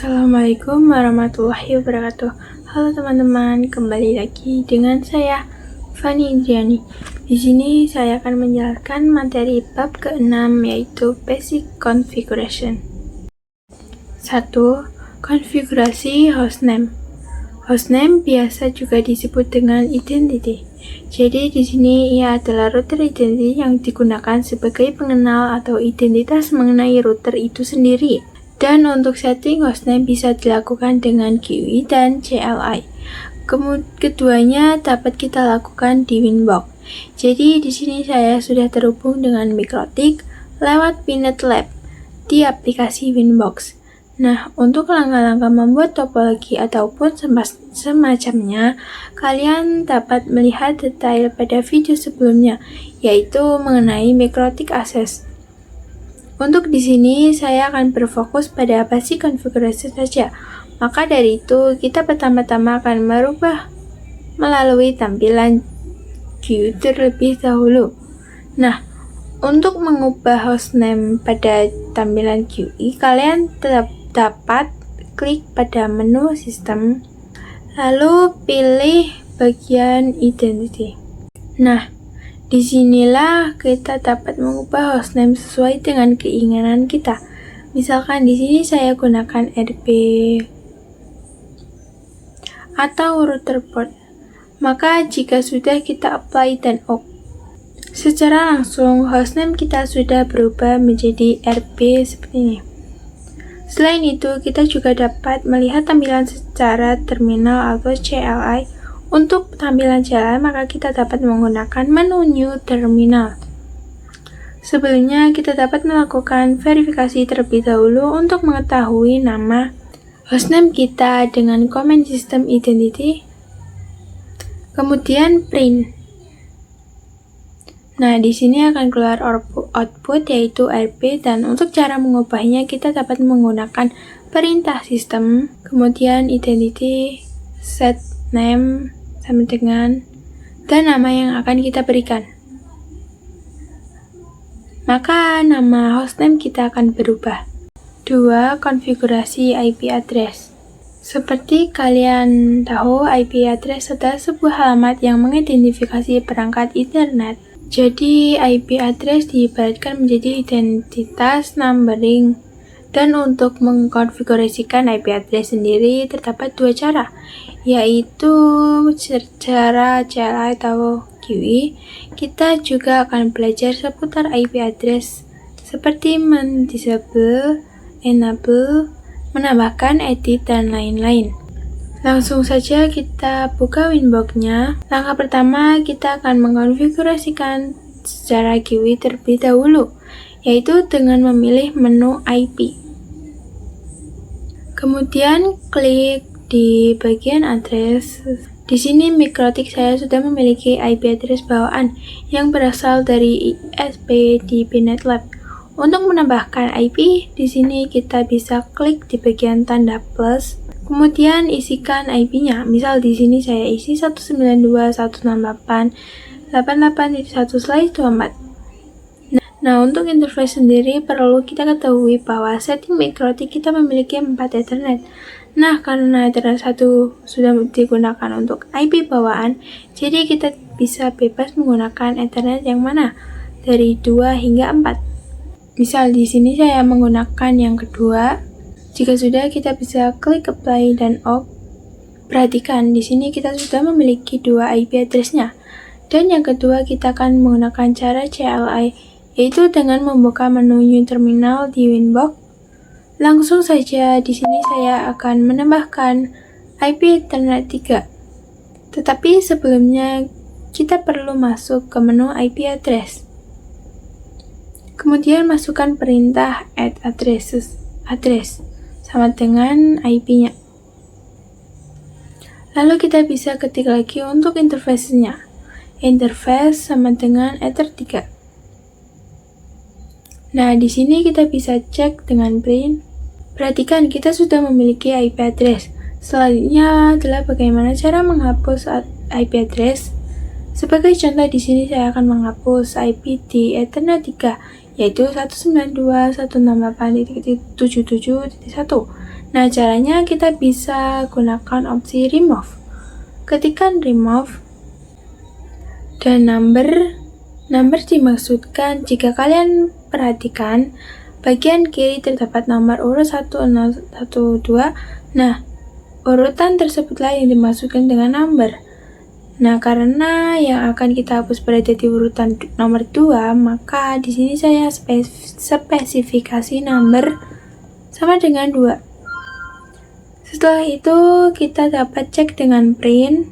Assalamualaikum warahmatullahi wabarakatuh. Halo teman-teman, kembali lagi dengan saya Fani Indriani. Di sini saya akan menjelaskan materi bab ke-6 yaitu Basic Configuration. 1. Konfigurasi hostname. Hostname biasa juga disebut dengan identity. Jadi di sini ia adalah router identity yang digunakan sebagai pengenal atau identitas mengenai router itu sendiri. Dan untuk setting hostname bisa dilakukan dengan GUI dan CLI. Keduanya dapat kita lakukan di Winbox. Jadi di sini saya sudah terhubung dengan Mikrotik lewat Pinet Lab di aplikasi Winbox. Nah, untuk langkah-langkah membuat topologi ataupun semacamnya, kalian dapat melihat detail pada video sebelumnya, yaitu mengenai Mikrotik Access. Untuk di sini saya akan berfokus pada basic konfigurasi saja. Maka dari itu kita pertama-tama akan merubah melalui tampilan GUI terlebih dahulu. Nah, untuk mengubah hostname pada tampilan GUI, kalian dapat klik pada menu sistem, lalu pilih bagian identity. Nah, disinilah kita dapat mengubah hostname sesuai dengan keinginan kita. Misalkan di sini saya gunakan RP atau router port. Maka jika sudah kita apply dan OK, secara langsung hostname kita sudah berubah menjadi RP seperti ini. Selain itu, kita juga dapat melihat tampilan secara terminal atau CLI. Untuk tampilan CLI, maka kita dapat menggunakan menu New Terminal. Sebelumnya, kita dapat melakukan verifikasi terlebih dahulu untuk mengetahui nama hostname kita dengan command system identity, kemudian print. Nah, di sini akan keluar output yaitu RP, dan untuk cara mengubahnya kita dapat menggunakan perintah sistem, kemudian identity, set name, sama dengan dan nama yang akan kita berikan. Maka nama hostname kita akan berubah. 2. Konfigurasi IP address. Seperti kalian tahu, IP address adalah sebuah alamat yang mengidentifikasi perangkat internet. Jadi IP address diibaratkan menjadi identitas numbering. Dan untuk mengkonfigurasikan IP address sendiri terdapat dua cara, yaitu secara CLI atau GUI. Kita juga akan belajar seputar IP address seperti disable, enable, menambahkan, edit, dan lain-lain. Langsung saja kita buka Winbox-nya. Langkah pertama kita akan mengkonfigurasikan secara GUI terlebih dahulu, yaitu dengan memilih menu IP. Kemudian klik di bagian address. Di sini Mikrotik saya sudah memiliki IP address bawaan yang berasal dari ISP di Pinet Lab. Untuk menambahkan IP, di sini kita bisa klik di bagian tanda plus. Kemudian isikan IP-nya. Misal di sini saya isi 192.168.88.1/24. Nah, untuk interface sendiri perlu kita ketahui bahwa setting Mikrotik kita memiliki 4 Ethernet. Nah, karena Ethernet 1 sudah digunakan untuk IP bawaan, jadi kita bisa bebas menggunakan Ethernet yang mana dari 2 hingga 4. Misal di sini saya menggunakan yang kedua. Jika sudah, kita bisa klik apply dan OK. Perhatikan di sini kita sudah memiliki 2 IP address-nya. Dan yang kedua kita akan menggunakan cara CLI, yaitu dengan membuka menu New Terminal di Winbox. Langsung saja di sini saya akan menambahkan IP Ethernet 3. Tetapi sebelumnya kita perlu masuk ke menu IP address. Kemudian masukkan perintah add address sama dengan IP-nya. Lalu kita bisa ketik lagi untuk interface-nya. Interface sama dengan Ether 3. Nah, di sini kita bisa cek dengan print. Perhatikan, kita sudah memiliki IP address. Selanjutnya adalah bagaimana cara menghapus IP address. Sebagai contoh di sini saya akan menghapus IP di Ethernet 3, yaitu 192.168.77.1. Nah, caranya kita bisa gunakan opsi remove. Ketikkan remove dan number dimaksudkan jika kalian perhatikan bagian kiri terdapat nomor urut 1, 0, 1, 2. Nah, urutan tersebutlah yang dimaksudkan dengan number. Nah, karena yang akan kita hapus berada di urutan nomor 2, maka di sini saya spesifikasi number sama dengan 2. Setelah itu, kita dapat cek dengan print.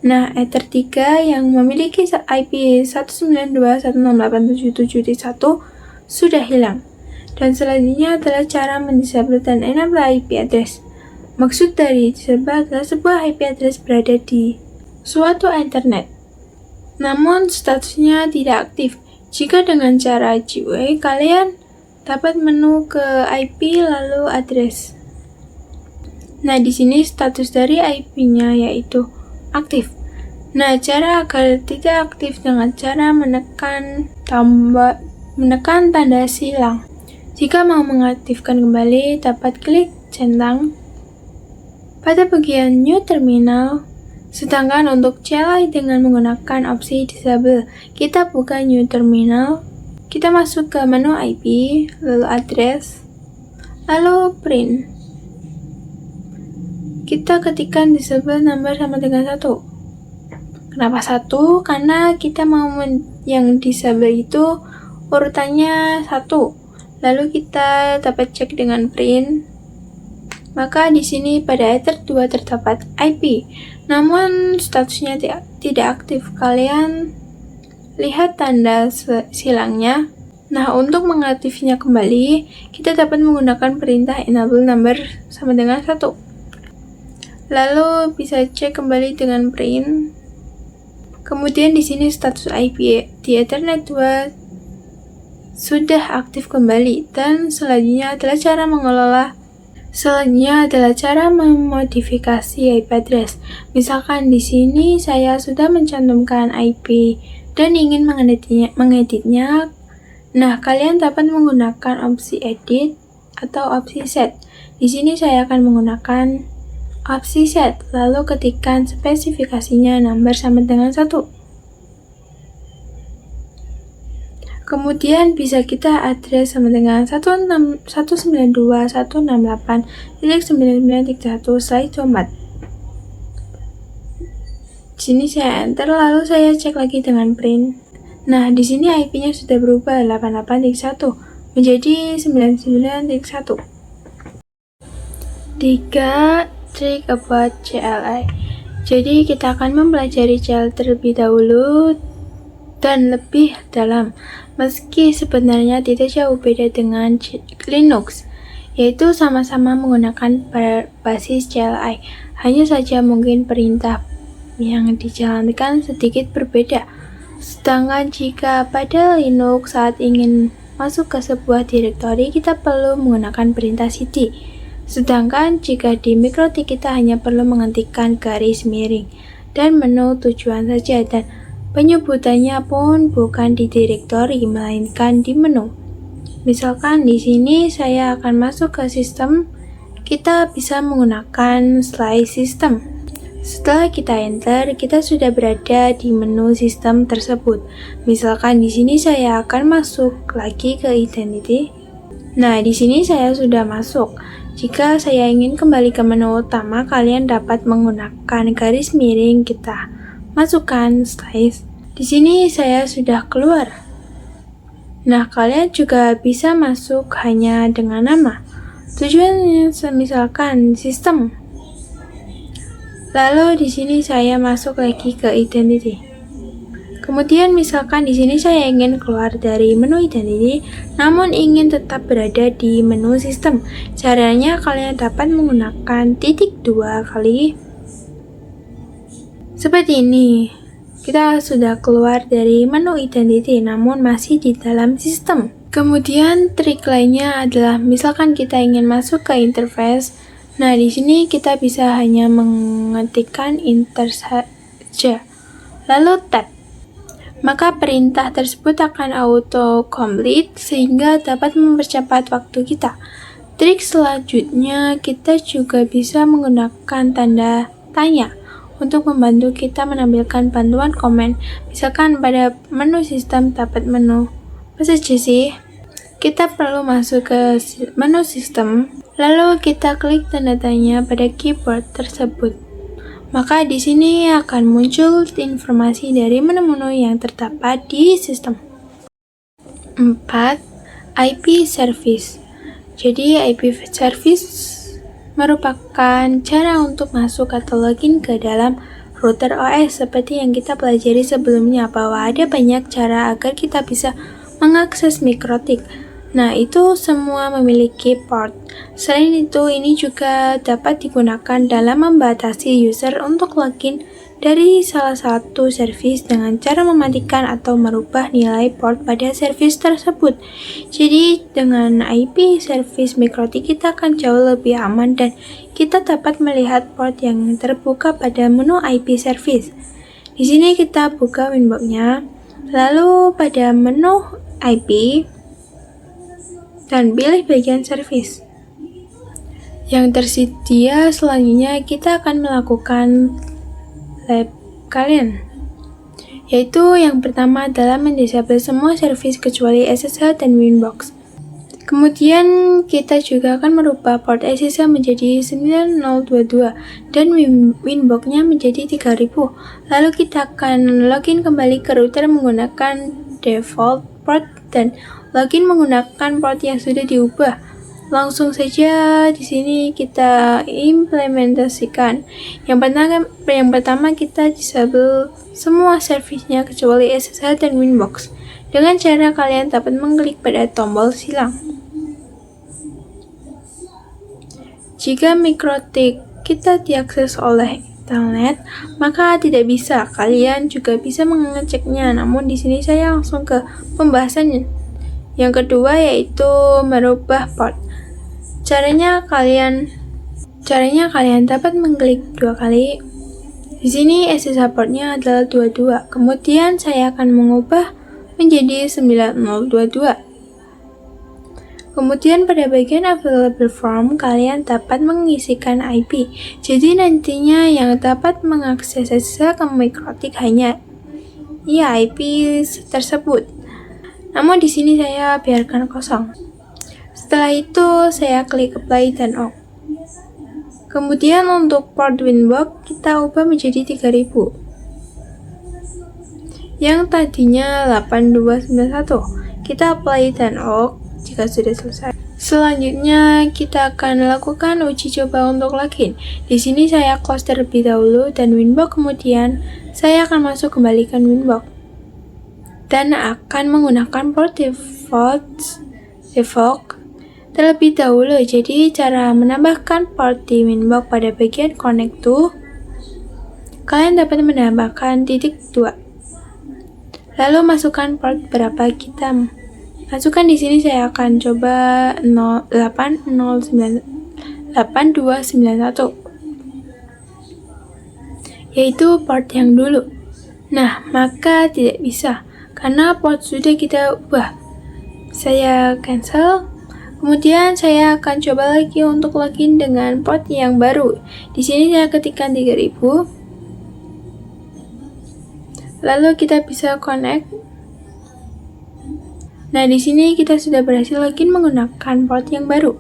Nah, Ether 3 yang memiliki IP 192.168.77.1 sudah hilang. Dan selanjutnya adalah cara mendisable dan enable IP address. Maksud dari disable adalah sebuah IP address berada di suatu internet, namun statusnya tidak aktif. Jika dengan cara GUI, kalian dapat menu ke IP lalu address. Nah, di sini status dari IP-nya yaitu aktif. Nah, cara agar tidak aktif dengan cara menekan tanda silang. Jika mau mengaktifkan kembali, dapat klik centang pada bagian New Terminal. Sedangkan untuk CLI dengan menggunakan opsi Disable, kita buka New Terminal, kita masuk ke menu IP, lalu address, lalu print. Kita ketikkan Disable number sama dengan 1. Kenapa 1? Karena kita mau yang disable itu urutannya 1. Lalu kita dapat cek dengan print. Maka di sini pada Ether 2 terdapat IP, namun statusnya tidak aktif. Kalian lihat tanda silangnya. Nah, untuk mengaktifnya kembali, kita dapat menggunakan perintah enable number sama dengan 1. Lalu bisa cek kembali dengan print. Kemudian di sini status IP di Ethernet 2 sudah aktif kembali, dan selanjutnya adalah cara memodifikasi IP address. Misalkan di sini saya sudah mencantumkan IP dan ingin mengeditnya. Nah, kalian dapat menggunakan opsi edit atau opsi set. Di sini saya akan menggunakan opsi set, lalu ketikkan spesifikasinya number sama dengan 1. Kemudian bisa kita address sama dengan 192.168.99.1/4. Di sini saya enter, lalu saya cek lagi dengan print. Nah, di sini IP-nya sudah berubah 88.1 menjadi 99.1. 3. Trick about CLI. Jadi kita akan mempelajari CLI terlebih dahulu dan lebih dalam, meski sebenarnya tidak jauh beda dengan Linux, yaitu sama-sama menggunakan basis CLI, hanya saja mungkin perintah yang dijalankan sedikit berbeda. Sedangkan jika pada Linux saat ingin masuk ke sebuah direktori, kita perlu menggunakan perintah cd. Sedangkan jika di MikroTik kita hanya perlu mengetikkan garis miring dan menu tujuan saja, dan penyebutannya pun bukan di direktori melainkan di menu. Misalkan di sini saya akan masuk ke sistem, kita bisa menggunakan slice system. Setelah kita enter, kita sudah berada di menu sistem tersebut. Misalkan di sini saya akan masuk lagi ke identity. Nah, di sini saya sudah masuk. Jika saya ingin kembali ke menu utama, kalian dapat menggunakan garis miring, kita masukkan slice. Di sini saya sudah keluar. Nah, kalian juga bisa masuk hanya dengan nama. Tujuannya misalkan sistem. Lalu di sini saya masuk lagi ke identity. Kemudian misalkan di sini saya ingin keluar dari menu identity, namun ingin tetap berada di menu sistem. Caranya kalian dapat menggunakan titik 2 kali. Seperti ini. Kita sudah keluar dari menu identity, namun masih di dalam sistem. Kemudian trik lainnya adalah misalkan kita ingin masuk ke interface. Nah, di sini kita bisa hanya mengetikkan enter saja, lalu tab. Maka perintah tersebut akan auto complete sehingga dapat mempercepat waktu kita. Trik selanjutnya, kita juga bisa menggunakan tanda tanya untuk membantu kita menampilkan bantuan komen. Misalkan pada menu sistem dapat menu apa saja sih? Kita perlu masuk ke menu sistem, lalu kita klik tanda tanya pada keyboard tersebut. Maka di sini akan muncul informasi dari menu-menu yang terdapat di sistem. 4. IP service. Jadi IP service merupakan cara untuk masuk atau login ke dalam router OS seperti yang kita pelajari sebelumnya, bahwa ada banyak cara agar kita bisa mengakses MikroTik. Nah, itu semua memiliki port. Selain itu, ini juga dapat digunakan dalam membatasi user untuk login dari salah satu service dengan cara mematikan atau merubah nilai port pada service tersebut. Jadi dengan IP service MikroTik kita akan jauh lebih aman dan kita dapat melihat port yang terbuka pada menu IP service. Di sini kita buka Winbox-nya, lalu pada menu IP dan pilih bagian service. Yang tersedia selanjutnya kita akan melakukan lab kalian, yaitu yang pertama adalah mendisable semua service kecuali SSH dan Winbox. Kemudian kita juga akan merubah port SSH menjadi 9022 dan Winbox-nya menjadi 3000. Lalu kita akan login kembali ke router menggunakan default port dan login menggunakan port yang sudah diubah. Langsung saja di sini kita implementasikan. Yang pertama kita disable semua service-nya kecuali SSH dan Winbox. Dengan cara kalian dapat mengklik pada tombol silang. Jika MikroTik kita diakses oleh internet, maka tidak bisa. Kalian juga bisa mengeceknya. Namun di sini saya langsung ke pembahasannya. Yang kedua yaitu merubah port. Caranya kalian dapat mengklik 2 kali. Di sini SSH portnya adalah 22. Kemudian saya akan mengubah menjadi 9022. Kemudian pada bagian available form kalian dapat mengisikan IP. Jadi nantinya yang dapat mengakses SSH ke MikroTik hanya IP tersebut. Namun di sini saya biarkan kosong. Setelah itu saya klik apply dan OK. Kemudian untuk port Winbox kita ubah menjadi 3000. Yang tadinya 8291. Kita apply dan OK jika sudah selesai. Selanjutnya kita akan lakukan uji coba untuk login. Di sini saya close terlebih dahulu dan Winbox, kemudian saya akan masuk kembalikan Winbox dan akan menggunakan port default terlebih dahulu. Jadi cara menambahkan port di Winbox pada bagian connect to, kalian dapat menambahkan titik 2. Lalu masukkan port berapa kita masukkan. Di sini saya akan coba 8291, yaitu port yang dulu. Nah, maka tidak bisa karena port sudah kita ubah. Saya cancel. Kemudian saya akan coba lagi untuk login dengan port yang baru. Di sini saya ketikkan 3000. Lalu kita bisa connect. Nah, di sini kita sudah berhasil login menggunakan port yang baru.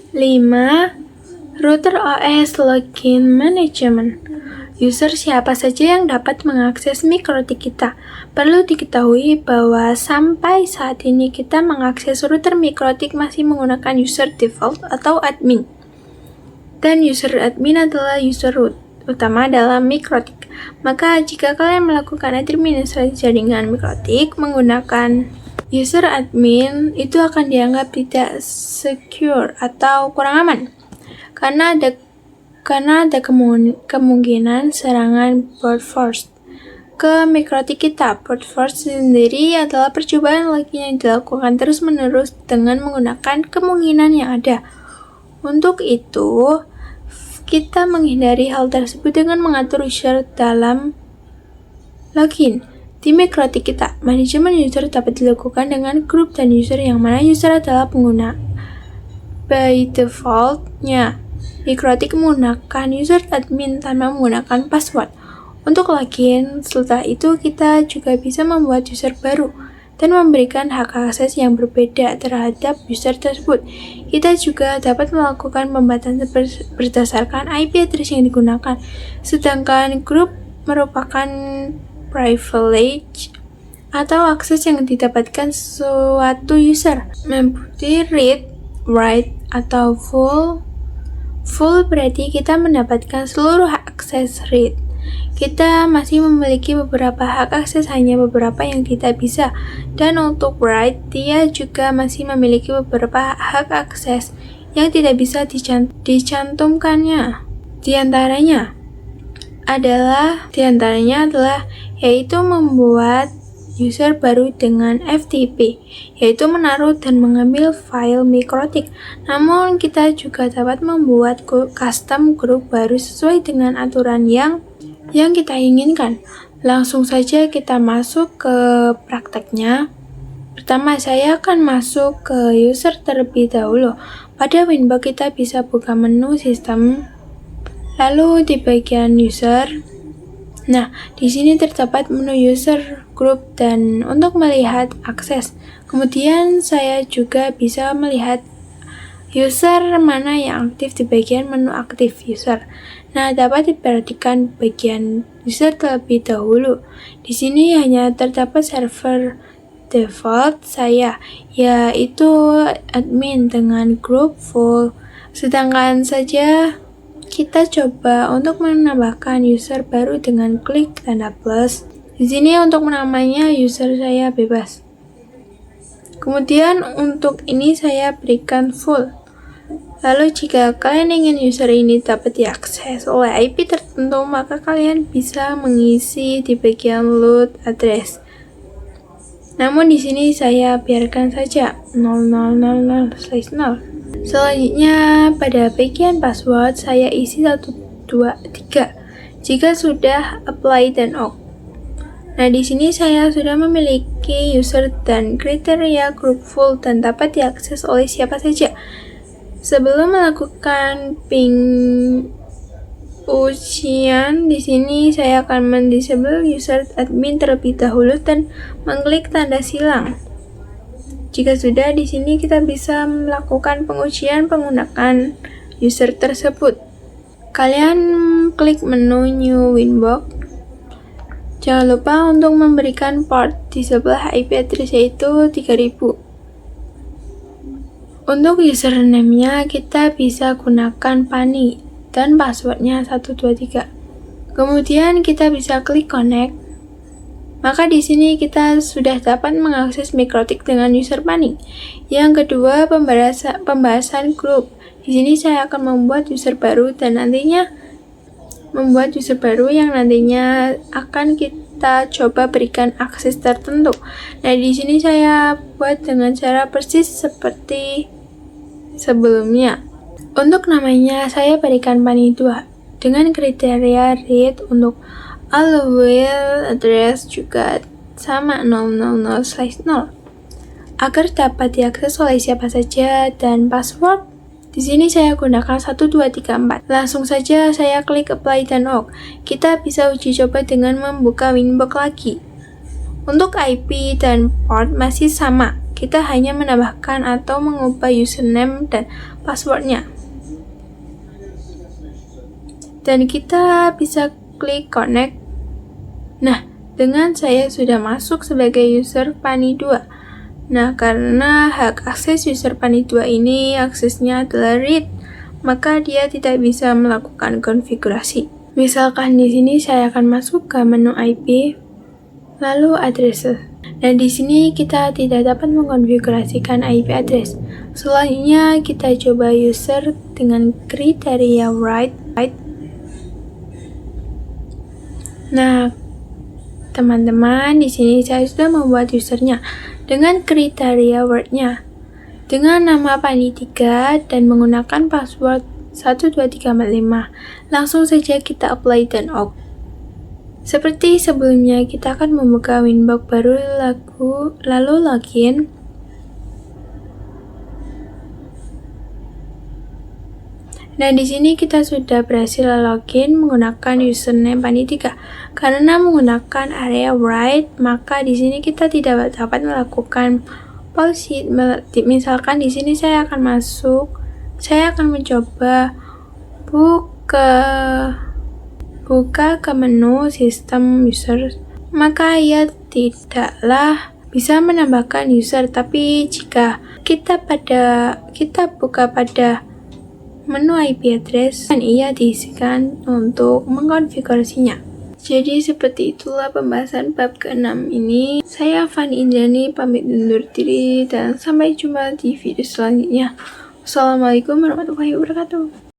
5. Router OS Login Management. User siapa saja yang dapat mengakses MikroTik kita. Perlu diketahui bahwa sampai saat ini kita mengakses router MikroTik masih menggunakan user default atau admin. Dan user admin adalah user root utama dalam MikroTik. Maka jika kalian melakukan administrasi jaringan MikroTik menggunakan user admin, itu akan dianggap tidak secure atau kurang aman. Karena ada kemungkinan serangan brute force ke MikroTik kita. Brute force sendiri adalah percobaan login yang dilakukan terus-menerus dengan menggunakan kemungkinan yang ada. Untuk itu, kita menghindari hal tersebut dengan mengatur user dalam login. Di MikroTik kita, manajemen user dapat dilakukan dengan grup dan user yang mana user adalah pengguna By default-nya, Mikrotik menggunakan user admin tanpa menggunakan password. Untuk login, setelah itu kita juga bisa membuat user baru dan memberikan hak akses yang berbeda terhadap user tersebut. Kita juga dapat melakukan pembatasan berdasarkan IP address yang digunakan, sedangkan grup merupakan privilege atau akses yang didapatkan suatu user. Meliputi read, write, atau full. Full berarti kita mendapatkan seluruh hak akses read. Kita masih memiliki beberapa hak akses, hanya beberapa yang tidak bisa. Dan untuk write, dia juga masih memiliki beberapa hak akses yang tidak bisa dicantumkannya. Di antaranya adalah yaitu membuat user baru dengan FTP, yaitu menaruh dan mengambil file Mikrotik. Namun kita juga dapat membuat custom group baru sesuai dengan aturan yang kita inginkan. Langsung saja kita masuk ke prakteknya. Pertama, saya akan masuk ke user terlebih dahulu. Pada Winbox kita bisa buka menu sistem, lalu di bagian user. Nah, di sini terdapat menu user group dan untuk melihat akses. Kemudian saya juga bisa melihat user mana yang aktif di bagian menu aktif user. Nah, dapat diperhatikan bagian user terlebih dahulu. Di sini hanya terdapat server default saya, yaitu admin dengan grup full. Sedangkan saja kita coba untuk menambahkan user baru dengan klik tanda plus. Di sini untuk namanya user saya bebas. Kemudian untuk ini saya berikan full. Lalu jika kalian ingin user ini dapat diakses oleh IP tertentu, maka kalian bisa mengisi di bagian load address. Namun di sini saya biarkan saja 0000/0. Selanjutnya pada bagian password saya isi 123 jika sudah apply dan OK. Nah, di sini saya sudah memiliki user dan kriteria group full dan dapat diakses oleh siapa saja. Sebelum melakukan ujian, di sini saya akan mendisable user admin terlebih dahulu dan mengklik tanda silang. Jika sudah, di sini kita bisa melakukan pengujian menggunakan user tersebut. Kalian klik menu New Winbox. Jangan lupa untuk memberikan port di sebelah IP address yaitu 3000. Untuk username-nya kita bisa gunakan Pani dan passwordnya 123. Kemudian kita bisa klik connect. Maka di sini kita sudah dapat mengakses Mikrotik dengan user Pani. Yang kedua, pembahasan grup. Di sini saya akan membuat user baru dan nantinya yang nantinya akan kita coba berikan akses tertentu. Nah, di sini saya buat dengan cara persis seperti sebelumnya. Untuk namanya saya berikan Pani 2 dengan kriteria read. Untuk allowable address juga sama 000/0 agar dapat diakses oleh siapa saja, dan password di sini saya gunakan 1234. Langsung saja saya klik apply dan OK. Kita bisa uji coba dengan membuka Winbox lagi. Untuk IP dan port masih sama. Kita hanya menambahkan atau mengubah username dan passwordnya. Dan kita bisa klik connect. Nah, dengan saya sudah masuk sebagai user Pani 2. Nah, karena hak akses user Pani 2 ini aksesnya adalah read, maka dia tidak bisa melakukan konfigurasi. Misalkan di sini saya akan masuk ke menu IP, lalu address. Dan di sini kita tidak dapat mengkonfigurasikan IP address. Selanjutnya kita coba user dengan kriteria write. Nah, teman-teman, di sini saya sudah membuat usernya dengan kriteria word-nya dengan nama Pani 3 dan menggunakan password 12345. Langsung saja kita apply dan OK. Seperti sebelumnya, kita akan membuka Winbox baru lalu login. Nah, di sini kita sudah berhasil login menggunakan username Pani3. Karena menggunakan area write, maka di sini kita tidak dapat melakukan pause. Misalkan di sini saya akan mencoba buka ke menu sistem user, maka ia tidaklah bisa menambahkan user. Tapi jika kita buka pada menu IP address, dan ia diisikan untuk mengkonfigurasinya. Jadi seperti itulah pembahasan bab ke-6 ini. Saya Fani Indrani pamit undur diri dan sampai jumpa di video selanjutnya. Wassalamualaikum warahmatullahi wabarakatuh.